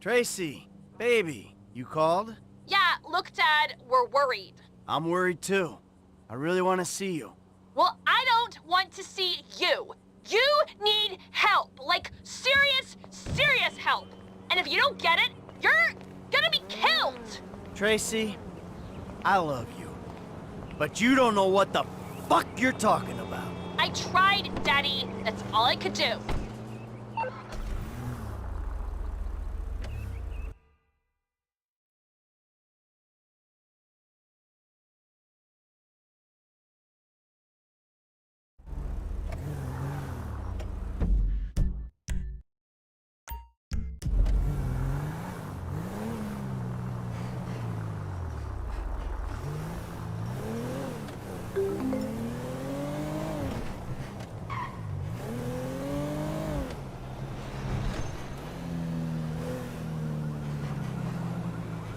Tracy, baby, you called? Yeah, look, Dad, we're worried. I'm worried too. I really want to see you. Well, I don't want to see you. You need help, like serious, serious help. And if you don't get it, you're gonna be killed. Tracy, I love you. But you don't know what the fuck you're talking about. I tried, Daddy. That's all I could do.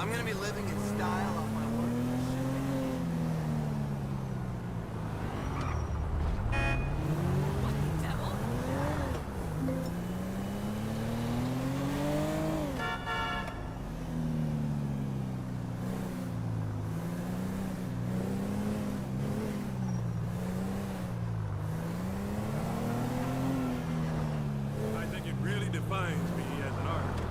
I'm gonna be living in style off my work. What the devil? I think it really defines me as an artist.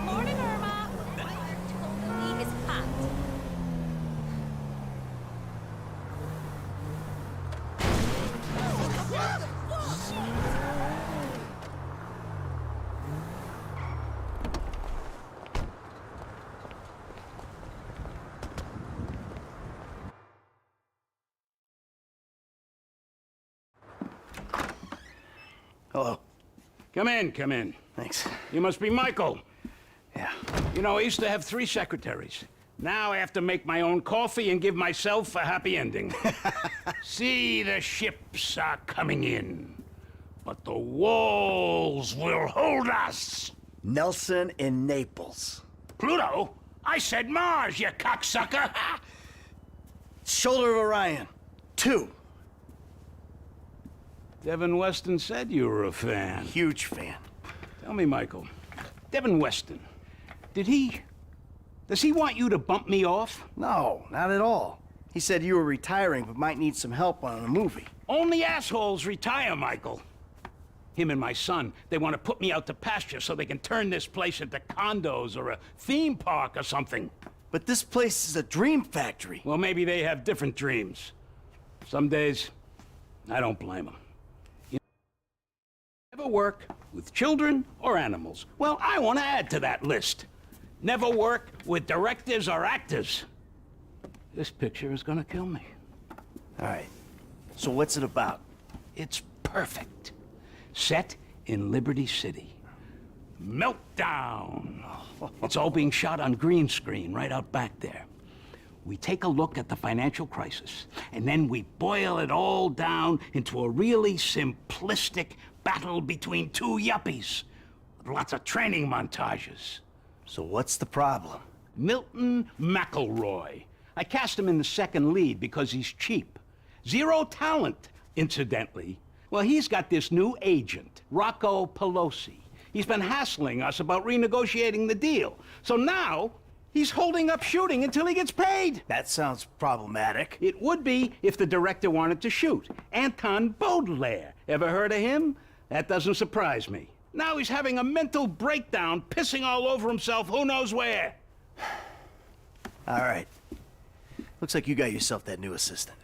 Morning, Irma. Fire totally is packed. Hello. Come in, come in. Thanks. You must be Michael. Yeah. You know, I used to have 3 secretaries. Now I have to make my own coffee and give myself a happy ending. See, the ships are coming in, but the walls will hold us. Nelson in Naples. Pluto? I said Mars, you cocksucker! Shoulder of Orion. 2. Devin Weston said you were a fan. Huge fan. Tell me, Michael, Devin Weston, does he want you to bump me off? No, not at all. He said you were retiring but might need some help on a movie. Only assholes retire, Michael. Him and my son, they want to put me out to pasture so they can turn this place into condos or a theme park or something. But this place is a dream factory. Well, maybe they have different dreams. Some days, I don't blame them. You never work with children or animals. Well, I want to add to that list. Never work with directors or actors. This picture is gonna kill me. All right. So what's it about? It's perfect. Set in Liberty City. Meltdown. It's all being shot on green screen right out back there. We take a look at the financial crisis, and then we boil it all down into a really simplistic battle between 2 yuppies with lots of training montages. So what's the problem? Milton McElroy. I cast him in the second lead because he's cheap. 0 talent, incidentally. Well, he's got this new agent, Rocco Pelosi. He's been hassling us about renegotiating the deal. So now, he's holding up shooting until he gets paid. That sounds problematic. It would be if the director wanted to shoot. Anton Baudelaire. Ever heard of him? That doesn't surprise me. Now he's having a mental breakdown, pissing all over himself who knows where. All right. Looks like you got yourself that new assistant.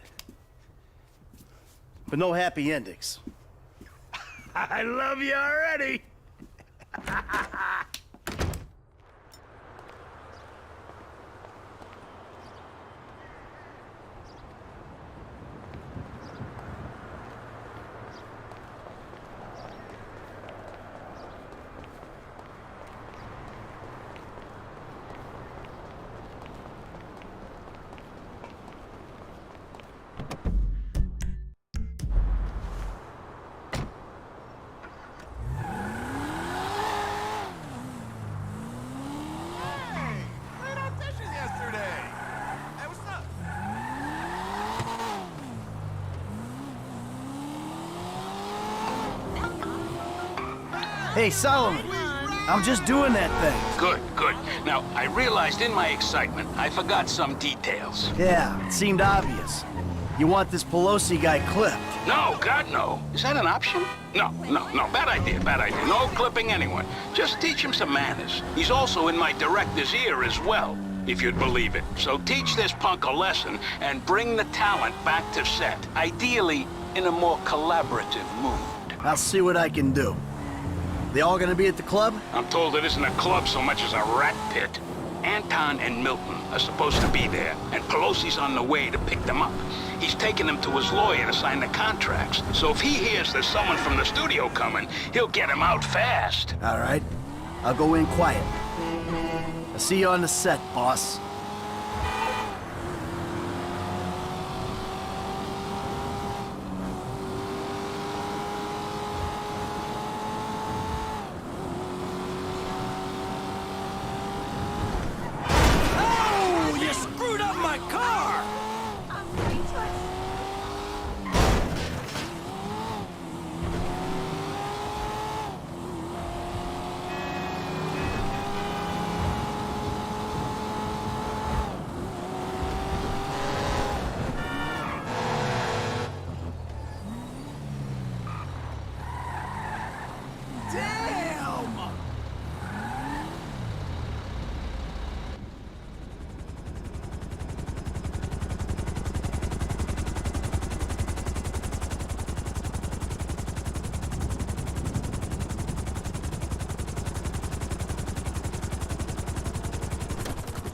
But no happy endings. I love you already. Hey, Solomon. I'm just doing that thing. Good, good. Now, I realized in my excitement, I forgot some details. Yeah, it seemed obvious. You want this Pelosi guy clipped. No, God, no. Is that an option? No. Bad idea. No clipping anyone. Just teach him some manners. He's also in my director's ear as well, if you'd believe it. So teach this punk a lesson and bring the talent back to set. Ideally, in a more collaborative mood. I'll see what I can do. They all gonna be at the club? I'm told it isn't a club so much as a rat pit. Anton and Milton are supposed to be there, and Pelosi's on the way to pick them up. He's taking them to his lawyer to sign the contracts. So if he hears there's someone from the studio coming, he'll get him out fast. All right. I'll go in quiet. I'll see you on the set, boss. Oh, you screwed up my car!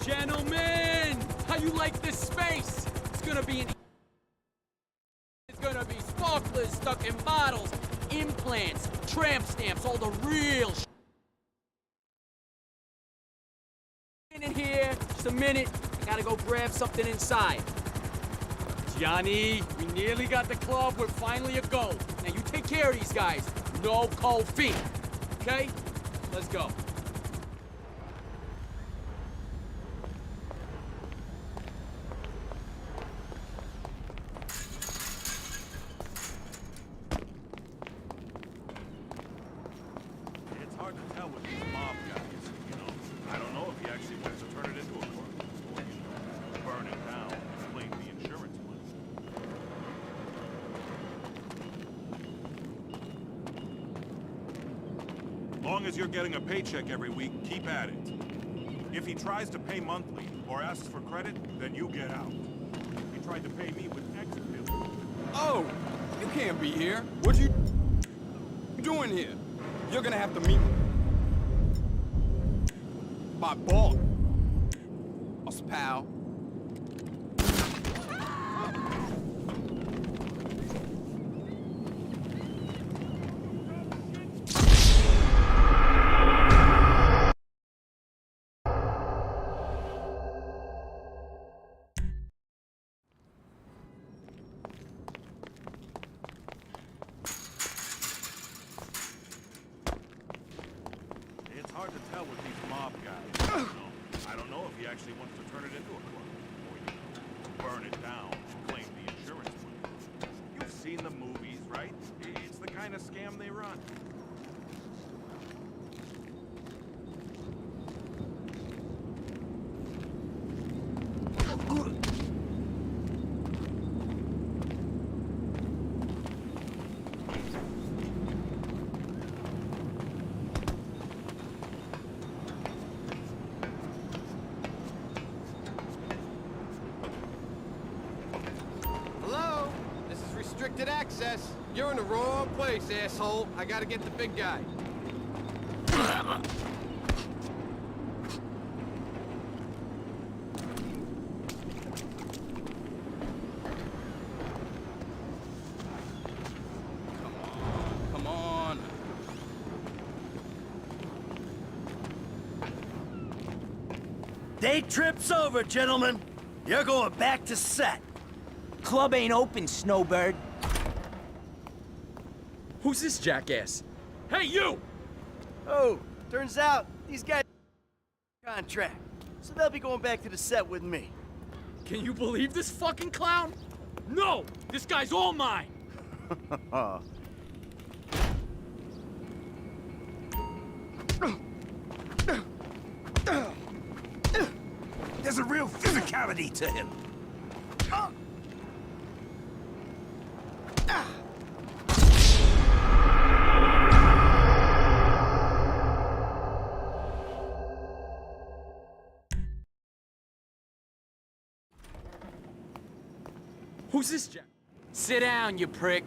Gentlemen, how you like this space? It's gonna be sparklers stuck in bottles, implants, tramp stamps, all the real in here. Just a minute. I gotta go grab something inside. Johnny, we nearly got the club. We're finally a go. Now you take care of these guys. No cold feet. Okay? Let's go. It's hard to tell with these mob guys. You know, I don't know if he actually wants to turn it into a club. Or, you know, burn it down and claim the insurance money. Long as you're getting a paycheck every week, keep at it. If he tries to pay monthly or asks for credit, then you get out. He tried to pay me with exit bill. Oh, you can't be here. What you doing here? You're gonna have to meet my boss, pal. It's hard to tell with these mob guys. You know, I don't know if he actually wants to turn it into a club. Or, you know, burn it down and claim the insurance money. You've seen the movies, right? It's the kind of scam they run. Hello? This is restricted access. You're in the wrong place, asshole. I gotta get the big guy. Come on. Day trip's over, gentlemen. You're going back to set. Club ain't open, Snowbird. Who's this jackass? Hey, you! Oh, turns out these guys contract, so they'll be going back to the set with me. Can you believe this fucking clown? No! This guy's all mine! There's a real physicality to him. Who's this Jack? Sit down, you prick.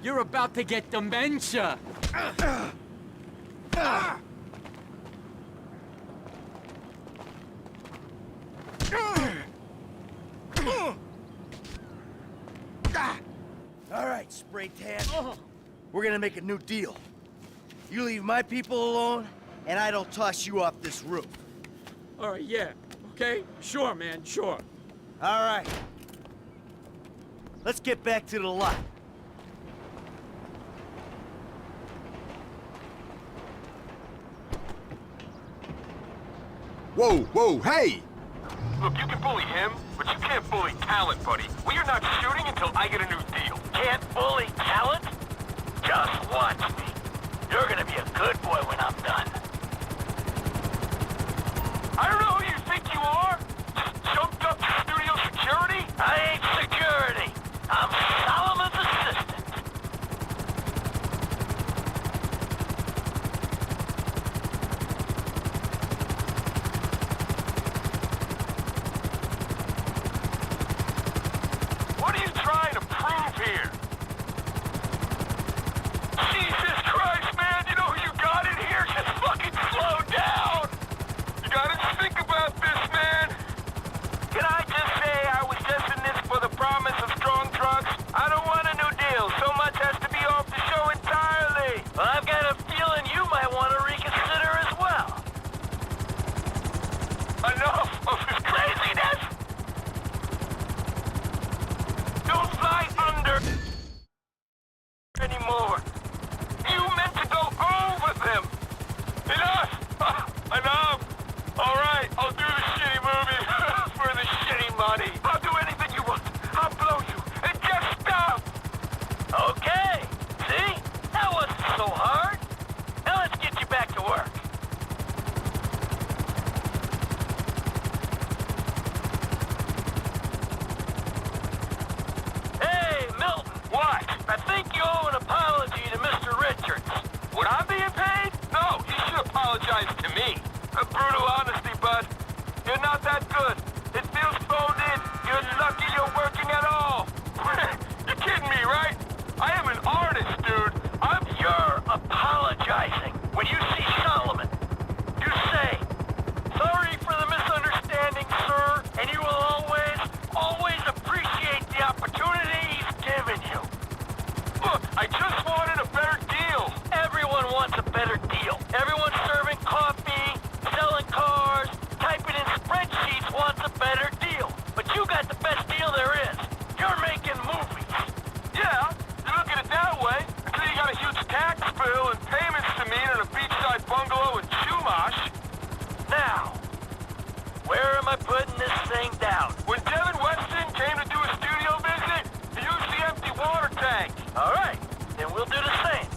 You're about to get dementia. All right, spray tan. We're gonna make a new deal. You leave my people alone, and I don't toss you off this roof. All right, yeah. Okay? Sure, man, sure. All right. Let's get back to the lot. Whoa, whoa, hey! Look, you can bully him, but you can't bully talent, buddy. We are not shooting until I get a new deal. Can't bully talent? Just watch me. You're gonna be a good boy when I'm done. I don't know who you think you are. Just jumped up to studio security? I ain't security. I'm Solomon's assistant. What are you trying to prove here? Jesus Christ, man, you know who you got in here? Just fucking slow down! You gotta think about this, man! Can I just say I was just in this for the promise of strong trucks? I don't want a new deal. So much has to be off the show entirely. Well, I've got a feeling you might want to reconsider as well. Enough of this craziness! Don't fly under anymore. You meant to go over them. Enough! Enough! All right, I'll do the shitty movie for the shitty money. I'll do anything you want. I'll blow you. And just stop! Okay. See? That wasn't so hard. Now let's get you back to work. Hey, Milton. What? I think you owe an apology to Mr. Richards. Would I being paid? No, you should apologize to me. A brutal honesty, bud. You're not that good. It feels phoned in. You're lucky you're working at all. You're kidding me, right? I am an artist, dude. You're apologizing. When you see Solomon, you say, "Sorry for the misunderstanding, sir," and you will always appreciate the opportunity he's given you. Look, I just wanted a better deal. Everyone wants a better deal. Everyone serving coffee, selling cars, typing in spreadsheets wants a better deal. But you got the best deal there is. You're making movies. Yeah, you look at it that way. Until you got a huge tax bill and payments to meet at a beachside bungalow in Chumash. Now, where am I putting this thing down? When Devin Weston came to do a studio visit, he used the empty water tank. All right, then we'll do the same.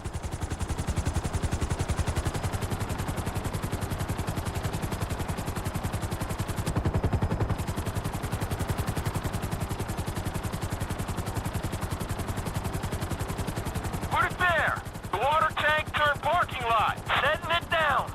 Put it there. The water tank turned parking lot. Setting it down.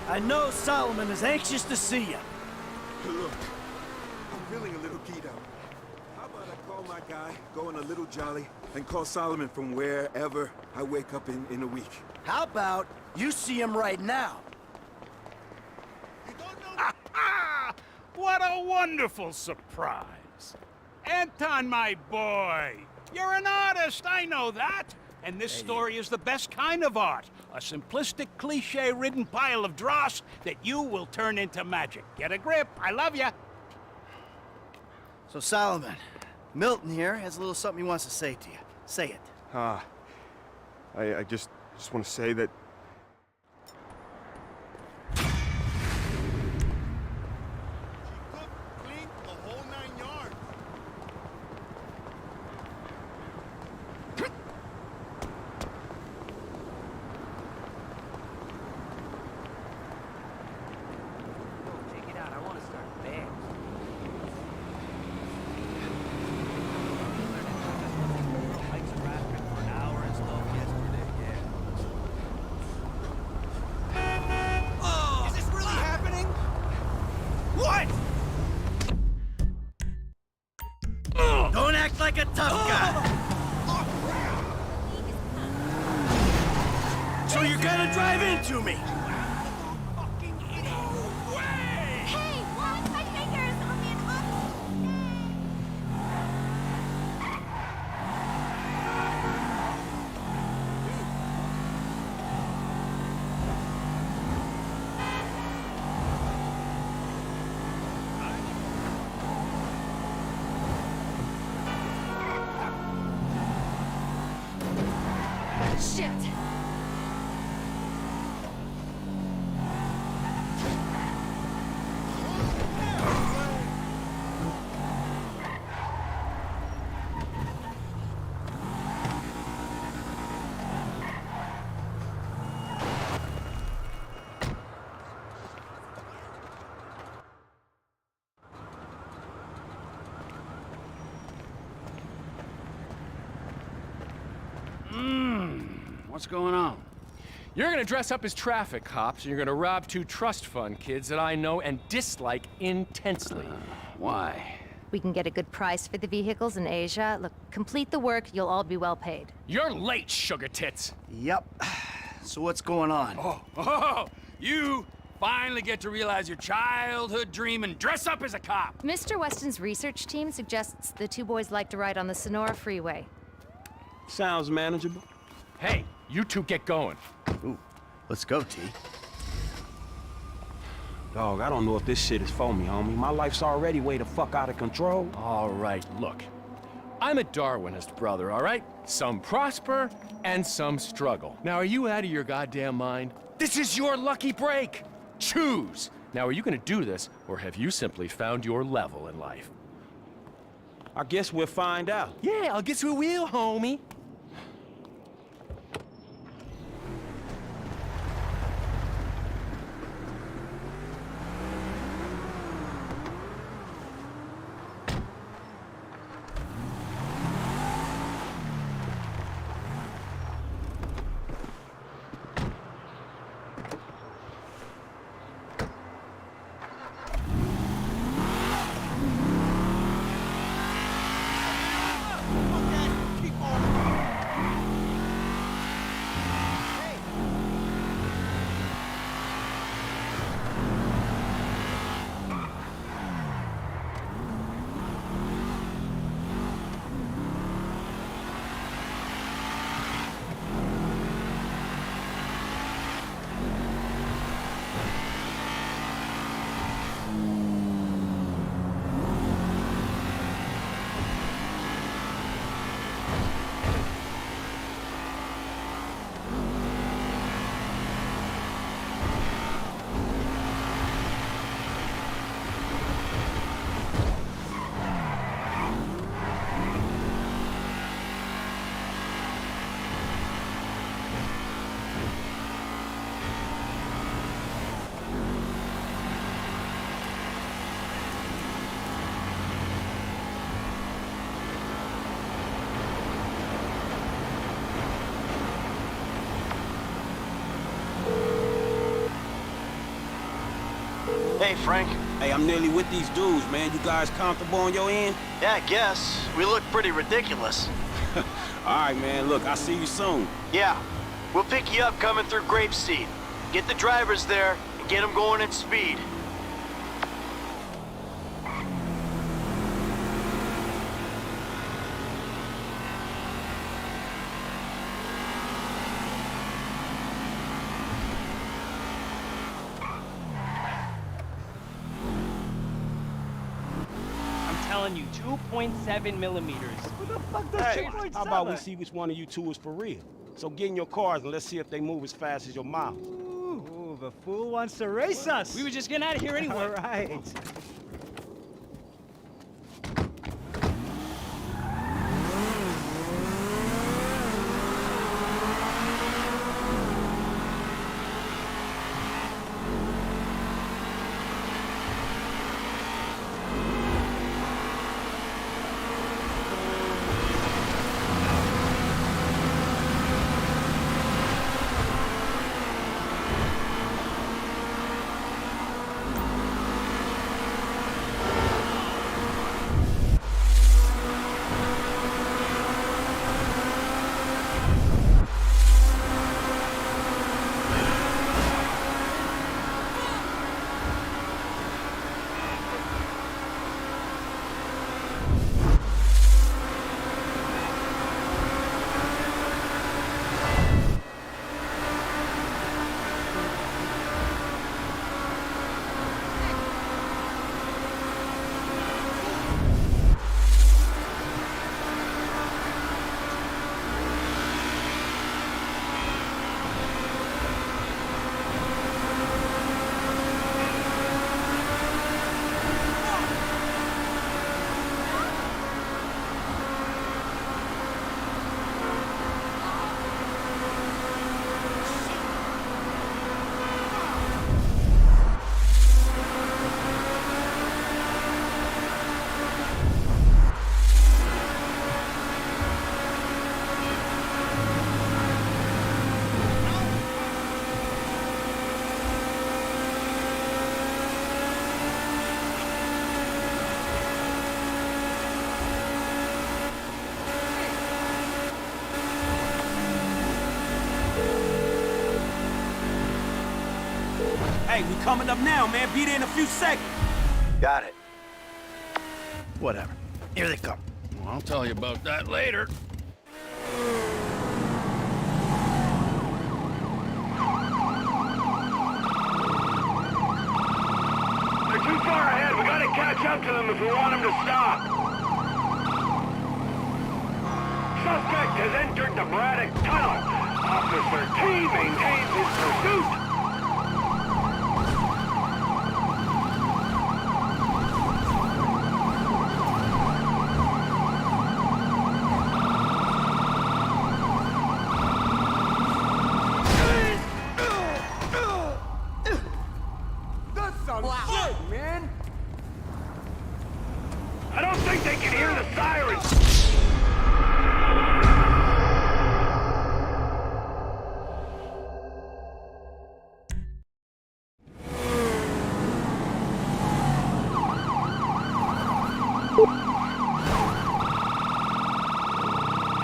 I know Solomon is anxious to see you. Look, I'm feeling a little keyed out. How about I call my guy, go on a little jolly, and call Solomon from wherever I wake up in a week? How about You see him right now. What a wonderful surprise. Anton, my boy. You're an artist, I know that. And this story is the best kind of art. A simplistic, cliche-ridden pile of dross that you will turn into magic. Get a grip. I love ya. So, Solomon, Milton here has a little something he wants to say to you. Say it. I just want to say that... Don't act like a tough guy. So you're gonna drive into me? Hey, watch my fingers on the Shit! What's going on? You're gonna dress up as traffic cops, and you're gonna rob two trust fund kids that I know and dislike intensely. Why? We can get a good price for the vehicles in Asia. Look, complete the work, you'll all be well paid. You're late, sugar tits! Yep. So what's going on? You finally get to realize your childhood dream and dress up as a cop. Mr. Weston's research team suggests the two boys like to ride on the Sonora Freeway. Sounds manageable. Hey, you two get going. Ooh, let's go, T. Dog, I don't know if this shit is for me, homie. My life's already way the fuck out of control. All right, look. I'm a Darwinist, brother, all right? Some prosper and some struggle. Now, are you out of your goddamn mind? This is your lucky break. Choose. Now, are you gonna do this, or have you simply found your level in life? I guess we'll find out. Yeah, I guess we will, homie. Hey, Frank. Hey, I'm nearly with these dudes, man. You guys comfortable on your end? Yeah, I guess. We look pretty ridiculous. All right, man. Look, I'll see you soon. Yeah. We'll pick you up coming through Grapeseed. Get the drivers there and get them going at speed. Telling you, 2.7 millimeters. What the fuck does Hey, 2.7? how about we see which one of you two is for real? So get in your cars and let's see if they move as fast as your mouth. Ooh, the fool wants to race us. We were just getting out of here anyway. All right. Hey, we coming up now, man. Be there in a few seconds. Got it. Whatever. Here they come. Well, I'll tell you about that later. They're too far ahead. We gotta catch up to them if we want them to stop. Suspect has entered the Braddock Tunnel. Officer T maintains his pursuit. I don't think they can hear the sirens!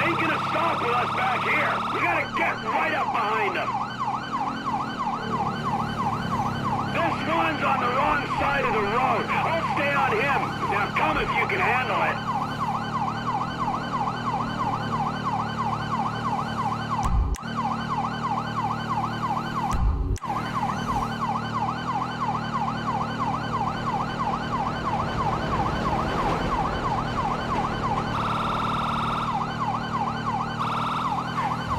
Ain't gonna stop with us back here! We gotta get right up behind them! This one's on the wrong side of the road. I'll stay on him. Now come if you can handle it.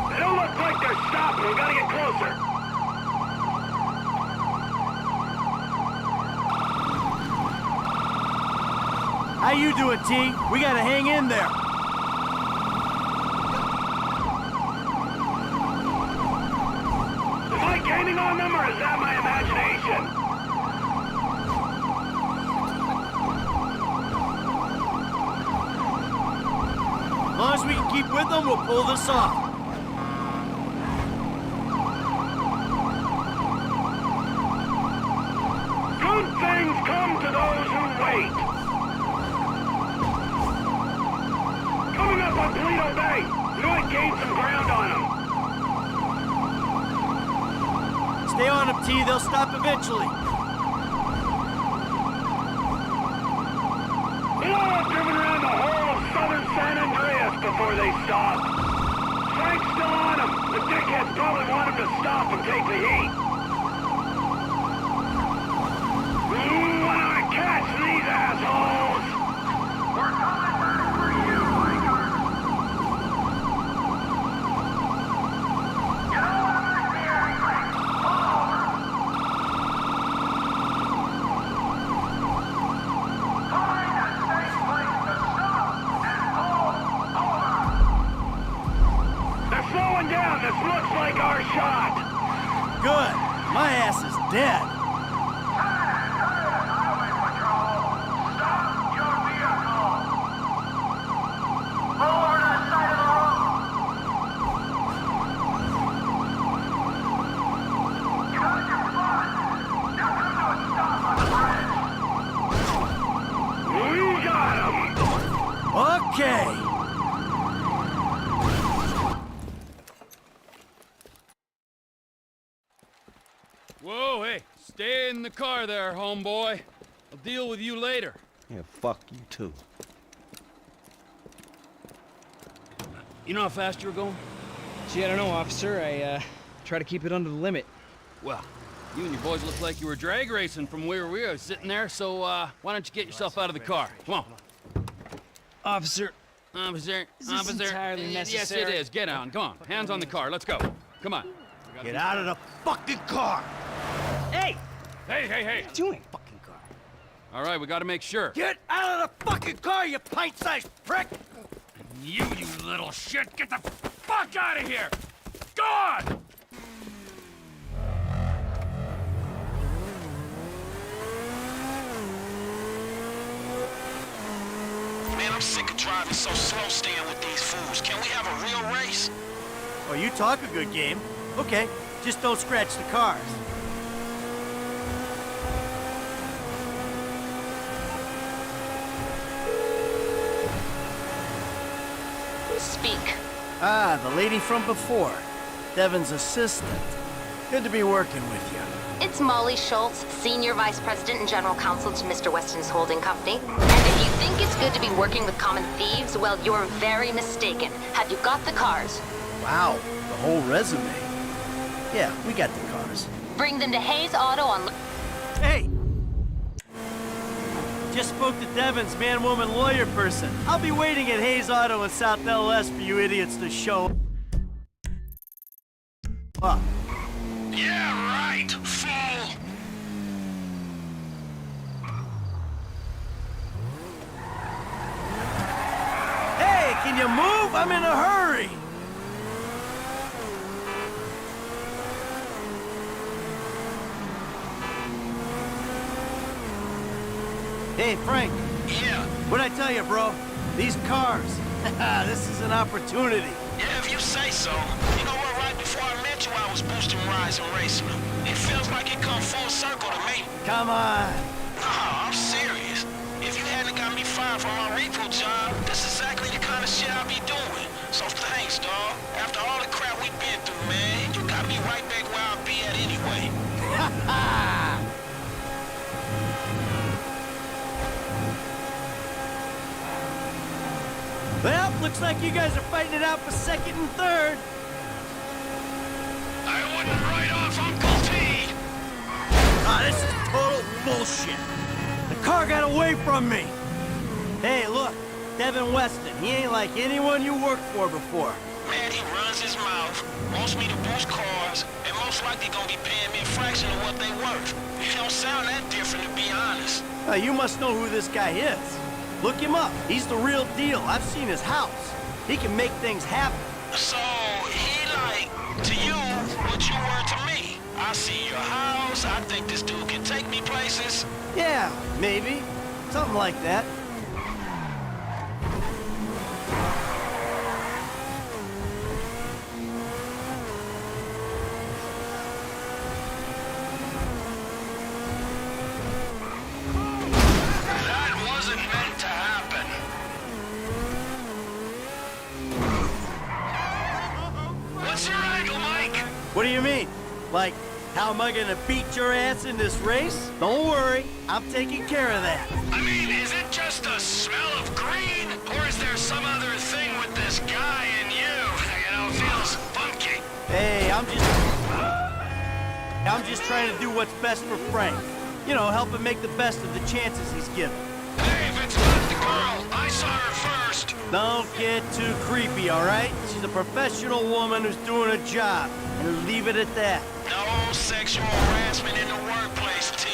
They don't look like they're stopping. We gotta get closer. How you doing, T? We gotta hang in there. Am I gaining on them, or is that my imagination? As long as we can keep with them, we'll pull this off. Good things come to those who wait. Coming up on Toledo Bay. We might gain some ground on them. Stay on them, T. They'll stop eventually. You know, I've driven around the whole of southern San Andreas before they stop. Frank's still on him. The dickheads probably want him to stop and take the heat. When I catch these assholes! We're coming back for you, Hiker! You know what makes me angry? Pull over! Find a safe place to stop and pull over! They're slowing down. This looks like our shot. Good. My ass is dead. Highway Patrol, stop your vehicle! Pull over to the side of the road! You got your spot! Now come to a stop on the bridge! We got him! Okay. Whoa, hey, stay in the car there, homeboy. I'll deal with you later. Yeah, fuck you too. You know how fast you were going? Gee, I don't know, officer. I try to keep it under the limit. Well, you and your boys look like you were drag racing from where we were sitting there, so why don't you get yourself out of the car? Come on. Officer, Officer, is this entirely necessary? Yes, it is. Get on. Come on. Hands on the car. Let's go. Come on. Get out of the fucking car. Hey! Hey, hey, hey. What are you doing? Fucking car. All right, we got to make sure. Get out of the fucking car, you pint-sized prick! You little shit. Get the fuck out of here. Go on. Man, I'm sick of driving so slow staying with these fools. Can we have a real race? Oh, you talk a good game. Okay, just don't scratch the cars. Speak. Ah, the lady from before. Devin's assistant. Good to be working with you. It's Molly Schultz, Senior Vice President and General Counsel to Mr. Weston's holding company. And if you think it's good to be working with common thieves, well, you're very mistaken. Have you got the cars? Wow, the whole resume. Yeah, we got the cars. Bring them to Hayes Auto on... Hey! Just spoke to Devin's man-woman lawyer person. I'll be waiting at Hayes Auto in South LS for you idiots to show up. Yeah, right, fool! Hey, can you move? I'm in a hurry! Hey, Frank. Yeah? What'd I tell you, bro? These cars. This is an opportunity. Yeah, if you say so. You know what, right before I met you, I was boosting rides and racing them. It feels like it come full circle to me. Come on. Nah, I'm serious. If you hadn't got me fired from my repo job, this is exactly the kind of shit I'll be doing. So thanks, dawg. After all the crap we've been through, man, you got me right back where I'll be at anyway. Ha ha! Well, looks like you guys are fighting it out for second and third. I wouldn't write off Uncle T. Ah, this is total bullshit. The car got away from me. Hey, look, Devin Weston. He ain't like anyone you worked for before. Man, he runs his mouth, wants me to boost cars, and most likely gonna be paying me a fraction of what they worth. It don't sound that different, to be honest. You must know who this guy is. Look him up. He's the real deal. I've seen his house. He can make things happen. So, he like, to you, what you were to me. I see your house, I think this dude can take me places. Yeah, maybe. Something like that. That wasn't meant to happen. What's your angle, Mike? What do you mean? Like, How am I gonna beat your ass in this race? Don't worry, I'm taking care of that. I mean, is it just the smell of green? Or is there some other thing with this guy and you? You know, feels funky. Hey, I'm just trying to do what's best for Frank. You know, help him make the best of the chances he's given. Hey, if it's not the girl, I saw her first. Don't get too creepy, all right? She's a professional woman who's doing a job, and leave it at that. No sexual harassment in the workplace, T.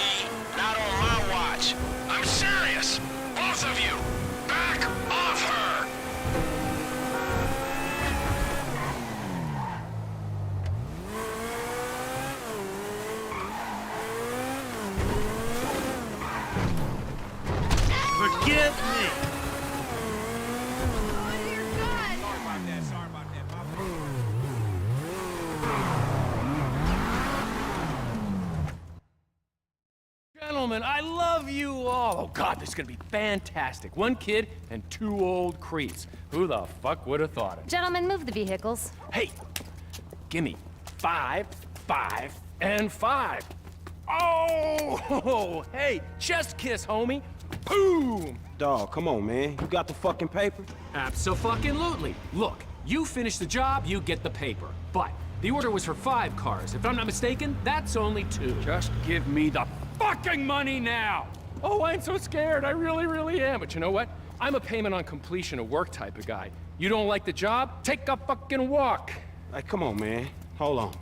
Not on my watch. I'm serious. Both of you, back off her. Forgive me. Gentlemen, I love you all. Oh, God, this is gonna be fantastic. One kid and 2 old creeps. Who the fuck would have thought it? Gentlemen, move the vehicles. Hey, gimme 5, 5, and 5. Oh, hey, chest kiss, homie. Boom! Dawg, come on, man. You got the fucking paper? Abso-fucking-lutely. Look, you finish the job, you get the paper. But the order was for 5 cars. If I'm not mistaken, that's only 2. Just give me the fucking money now! Oh, I'm so scared. I really, really am. But you know what? I'm a payment on completion of work type of guy. You don't like the job? Take a fucking walk. Hey, come on, man. Hold on.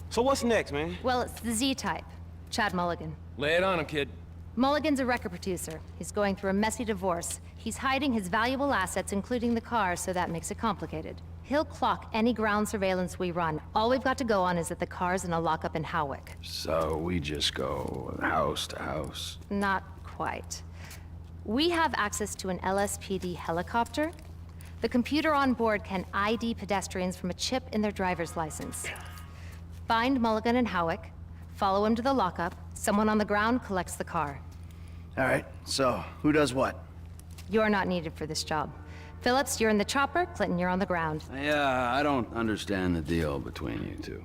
So what's next, man? Well, it's the Z-type. Chad Mulligan. Lay it on him, kid. Mulligan's a record producer. He's going through a messy divorce. He's hiding his valuable assets, including the car, so that makes it complicated. He'll clock any ground surveillance we run. All we've got to go on is that the car's in a lockup in Howick. So we just go house to house? Not quite. We have access to an LSPD helicopter. The computer on board can ID pedestrians from a chip in their driver's license. Find Mulligan in Howick, follow him to the lockup, someone on the ground collects the car. All right, so who does what? You're not needed for this job. Phillips, you're in the chopper. Clinton, you're on the ground. Yeah, I don't understand the deal between you two.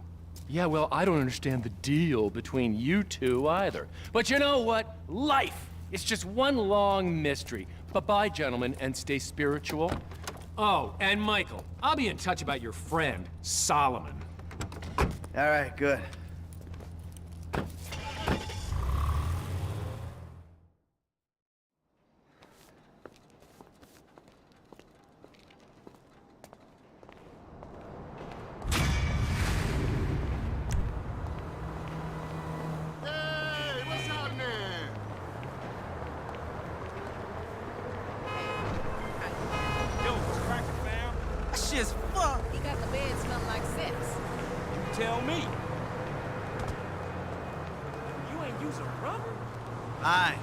Yeah, well, I don't understand the deal between you two either. But you know what? Life is just one long mystery. Bye-bye, gentlemen, and stay spiritual. Oh, and Michael, I'll be in touch about your friend, Solomon. All right, good. Shit's fuck. He got the bed smell like sex. Tell me. You ain't using rubber? Hi.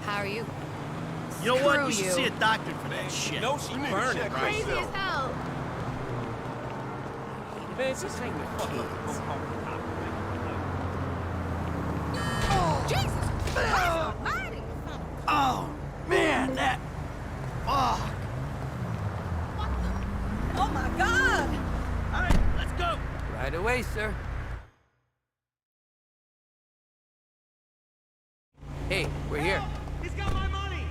How are you? You know what? Screw You should you. see a doctor for that shit. No, she burning right Crazy now. as hell. Man, just hang the fuck up. Oh, Jesus! Christ almighty! Oh, man, that... Fuck. Oh my God! All right, let's go. Right away, sir. Hey, we're here. He's got my money.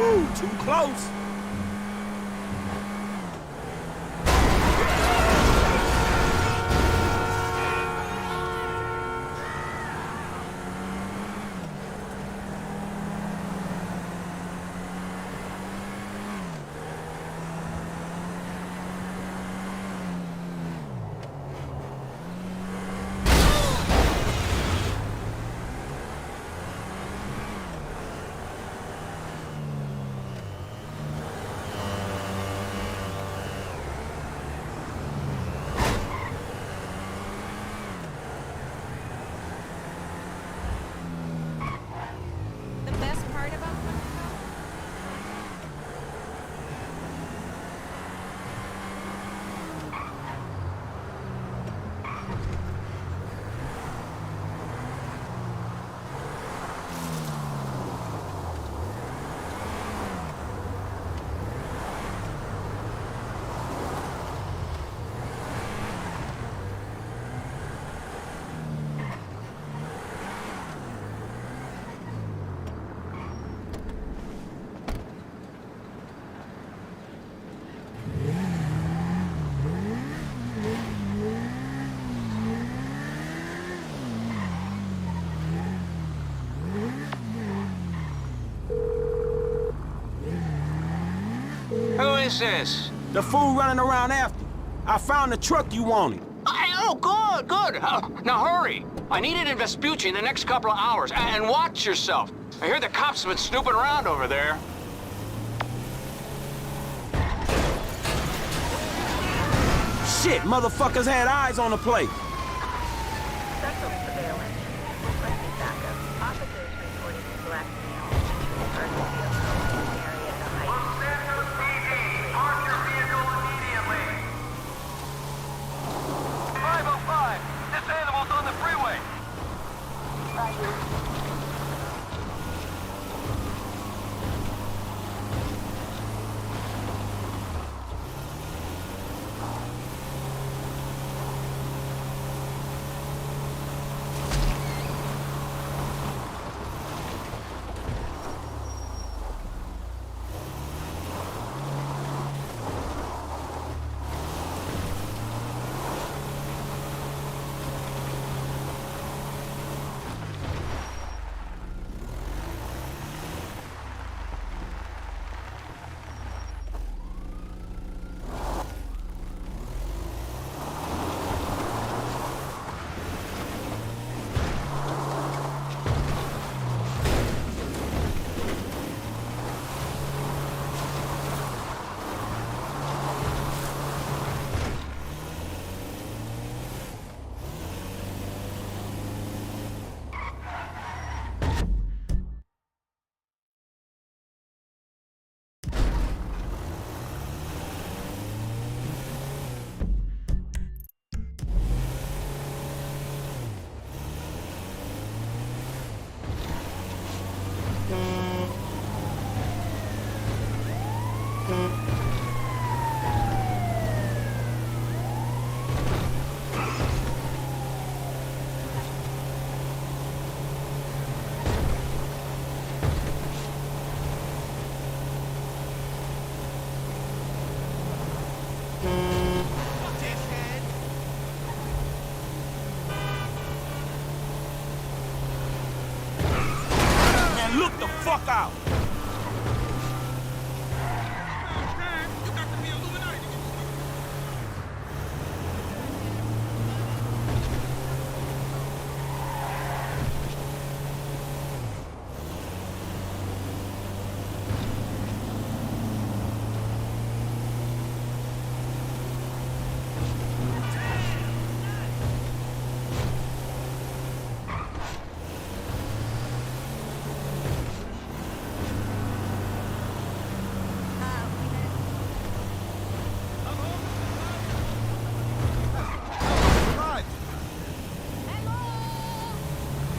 Woo, too close. The best part about Who is this? The fool running around after you. I found the truck you wanted. Oh, good, good. Now hurry. I need it in Vespucci in the next couple of hours. And watch yourself. I hear the cops have been snooping around over there. Shit, motherfuckers had eyes on the place. Central surveillance. Requesting backup. Officers reporting a black male. Parked vehicle in the area at the height. Park your vehicle immediately. 505. This animal's on the freeway. Man, look the fuck out.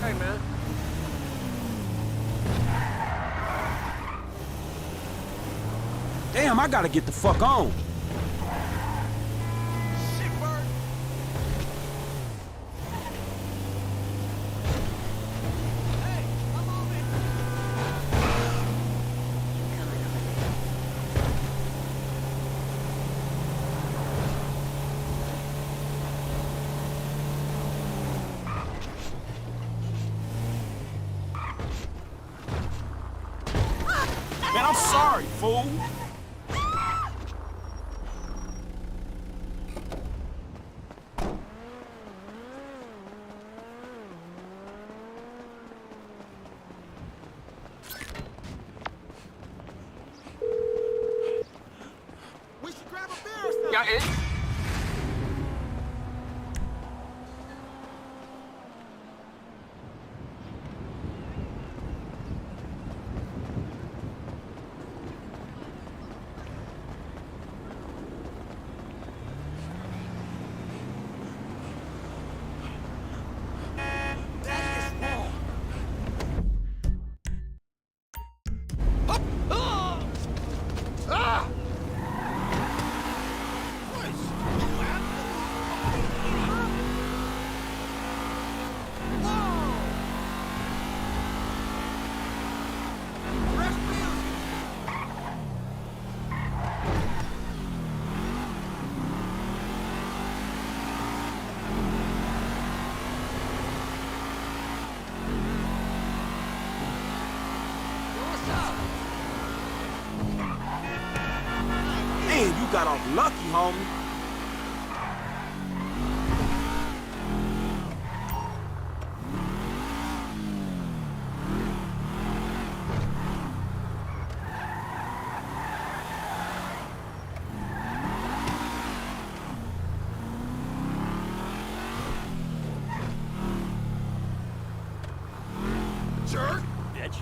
Hey, man. Damn, I gotta get the fuck on. Man, I'm sorry, fool. We should grab a beer or something. Yeah, Man, you got off lucky, homie. Jerk. Bitch.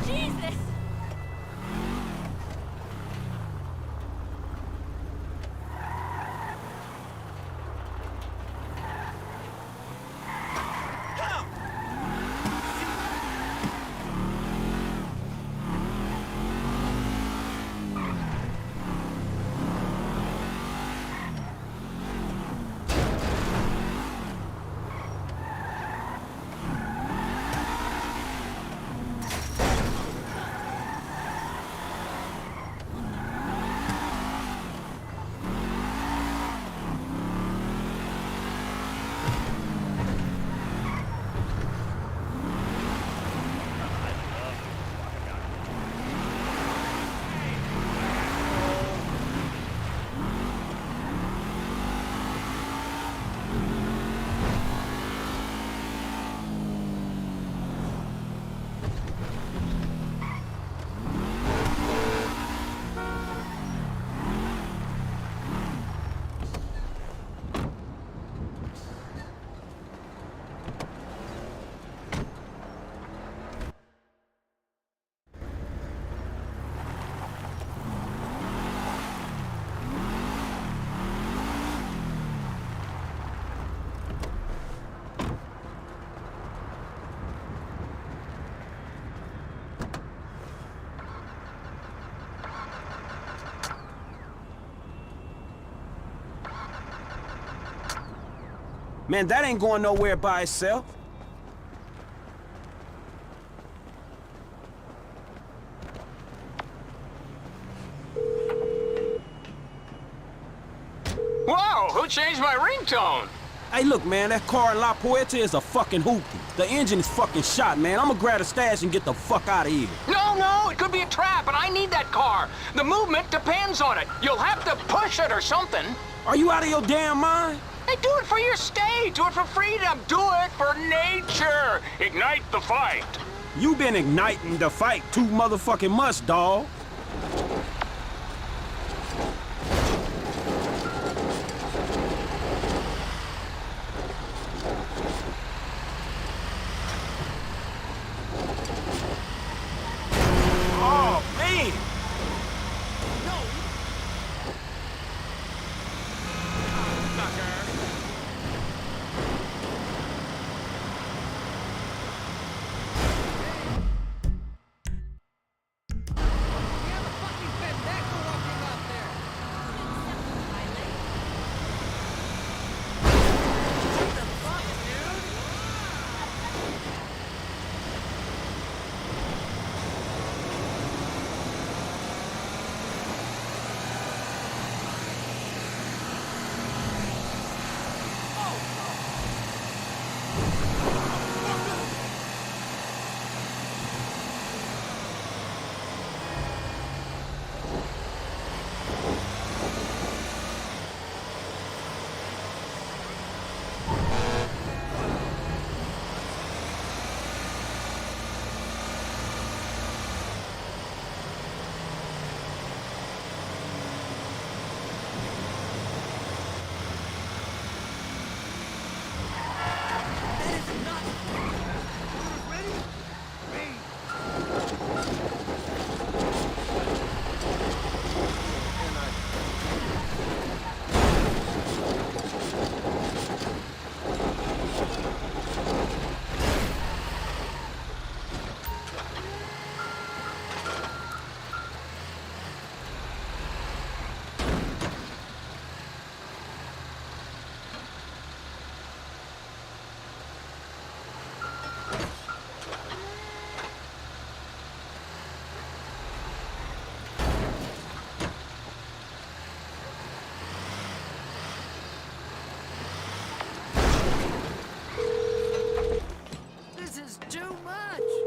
Jesus! Man, that ain't going nowhere by itself. Whoa, who changed my ringtone? Hey, look, man, that car in La Puerta is a fucking hoopty. The engine is fucking shot, man. I'm gonna grab a stash and get the fuck out of here. No, it could be a trap, and I need that car. The movement depends on it. You'll have to push it or something. Are you out of your damn mind? Hey, do it for your state. Do it for freedom. Do it for nature. Ignite the fight. You been igniting the fight too motherfucking much, dawg. Oh, man!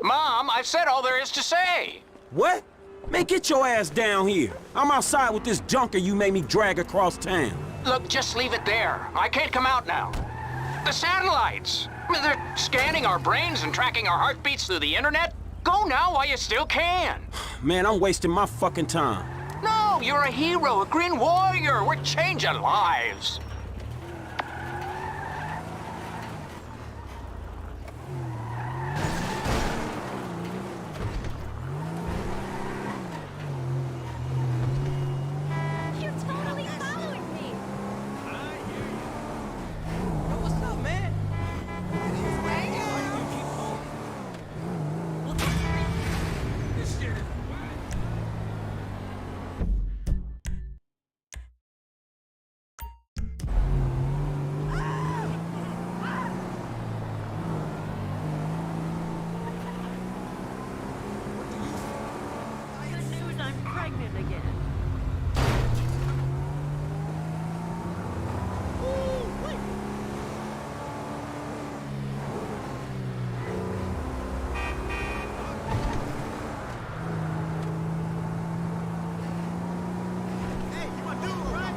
Mom, I've said all there is to say. What? Man, get your ass down here. I'm outside with this junker you made me drag across town. Look, just leave it there. I can't come out now. The satellites. I mean, they're scanning our brains and tracking our heartbeats through the internet. Go now while you still can. Man, I'm wasting my fucking time. No, you're a hero, a green warrior. We're changing lives. You're totally following me. What's up, man? This shit is Good news, I'm pregnant again. Hey, you my dude, right?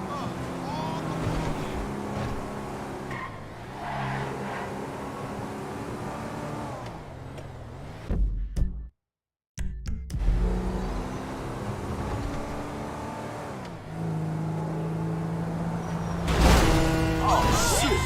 Oh, shit.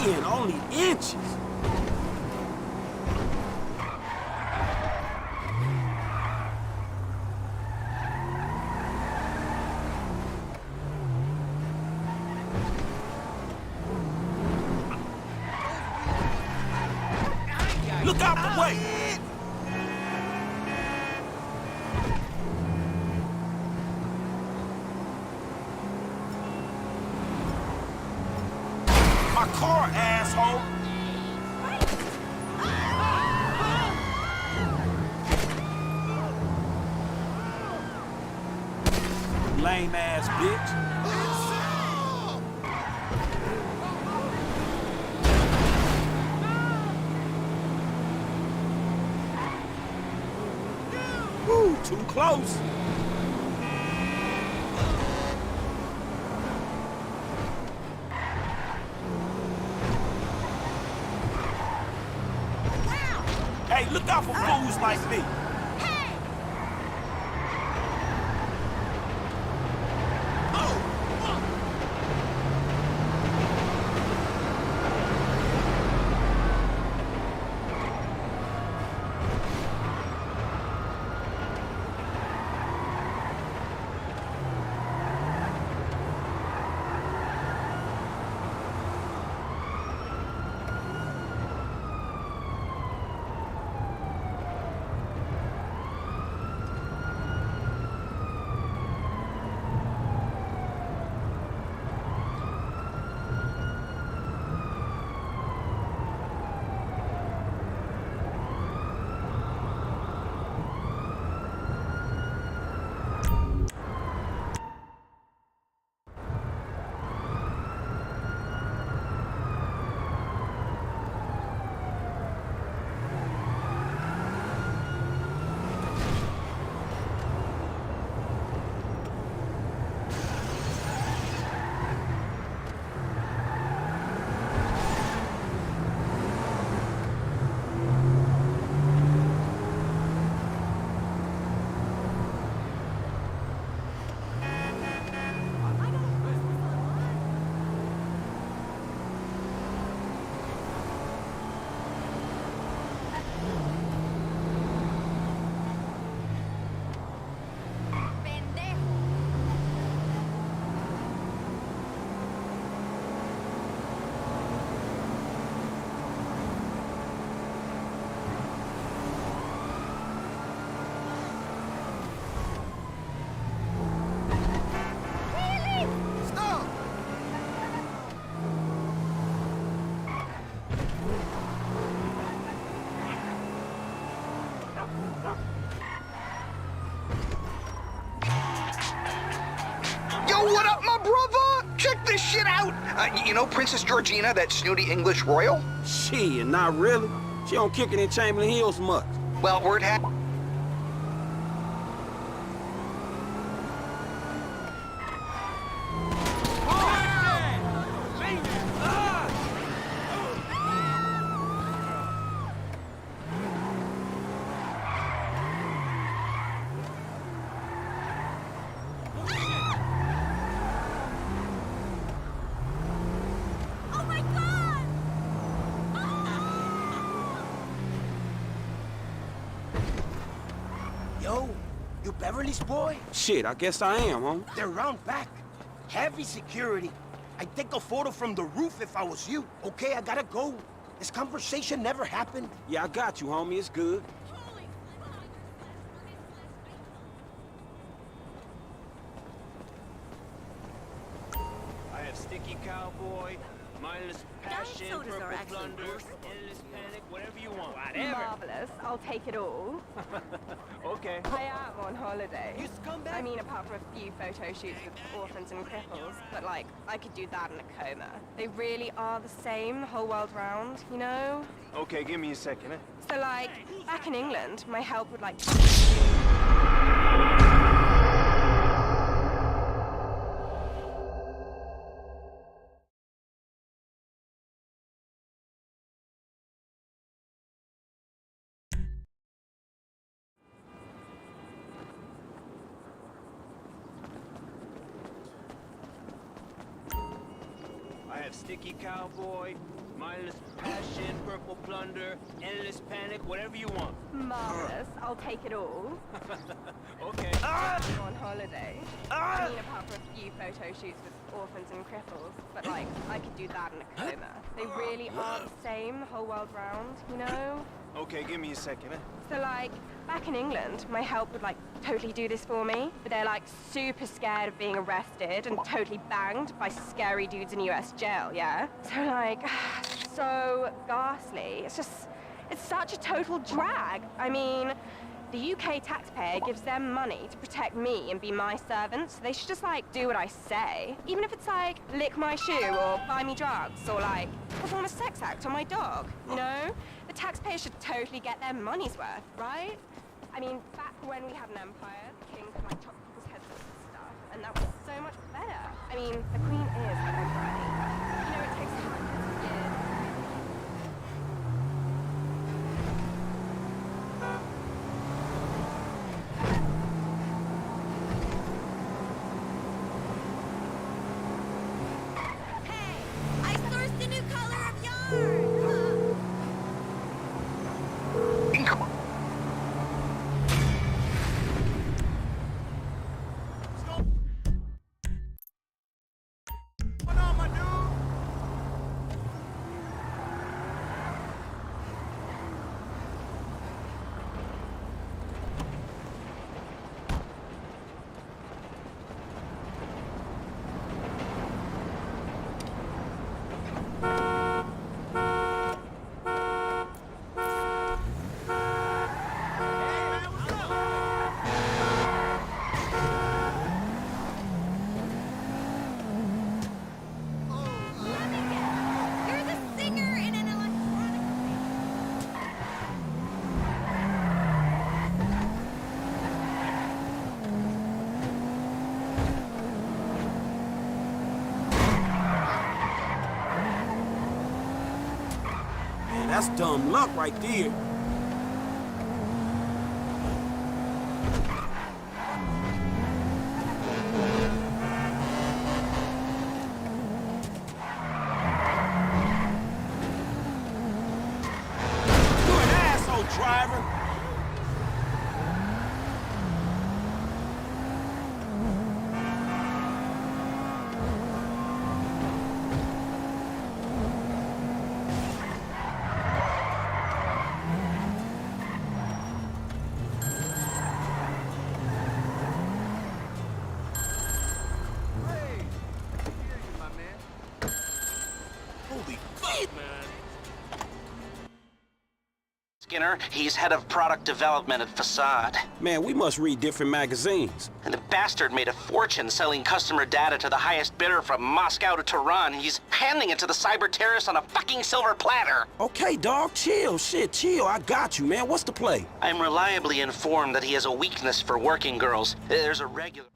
Man, only inches. Look out the way! My car, asshole! Lame ass bitch. Woo, too close. Hey, look out for fools like me. Yo, what up, my brother? Check this shit out. You know Princess Georgina, that snooty English royal? Shit, not really. She don't kick it in Chamberlain Hills much. Well, word had... Yo, you Beverly's boy? Shit, I guess I am, homie. They're round back. Heavy security. I'd take a photo from the roof if I was you. Okay, I gotta go. This conversation never happened. Yeah, I got you, homie. It's good. I have sticky cowboy, mindless passion, purple plunder, endless panic, whatever you want. Whatever. Marvelous. I'll take it all. Okay. I am on holiday. You scumbag. I mean, apart from a few photo shoots with orphans and cripples, but like, I could do that in a coma. They really are the same the whole world round, you know? Okay, give me a second, eh? So like, back in England, my help would like... I have sticky cowboy, mindless passion, purple plunder, endless panic, whatever you want. Marvelous. I'll take it all. Okay. I'm on holiday. I mean, apart from a few photo shoots with orphans and cripples, but like, I could do that in a coma. They really are the same the whole world round, you know? Okay, give me a second, eh? So like, back in England, my help would like totally do this for me, but they're like super scared of being arrested and totally banged by scary dudes in US jail, yeah? So like, so ghastly. It's such a total drag. I mean, the UK taxpayer gives them money to protect me and be my servant, so they should just like do what I say. Even if it's like, lick my shoe or buy me drugs or like, perform a sex act on my dog, you know? The taxpayer should totally get their money's worth, right? I mean, back when we had an empire, the king could like chop people's heads off and stuff, and that was so much better. I mean, the queen is a temporary. You know, it takes hundreds of years. I sourced a new color of yarn! You're the singer in an electronic... Man, that's dumb luck right there. You're an asshole, driver. Skinner. He's head of product development at Facade. Man, we must read different magazines. And the bastard made a fortune selling customer data to the highest bidder from Moscow to Tehran. He's handing it to the cyber terrorists on a fucking silver platter. Okay, dog, chill. Shit, chill. I got you, man. What's the play? I'm reliably informed that he has a weakness for working girls. There's a regular...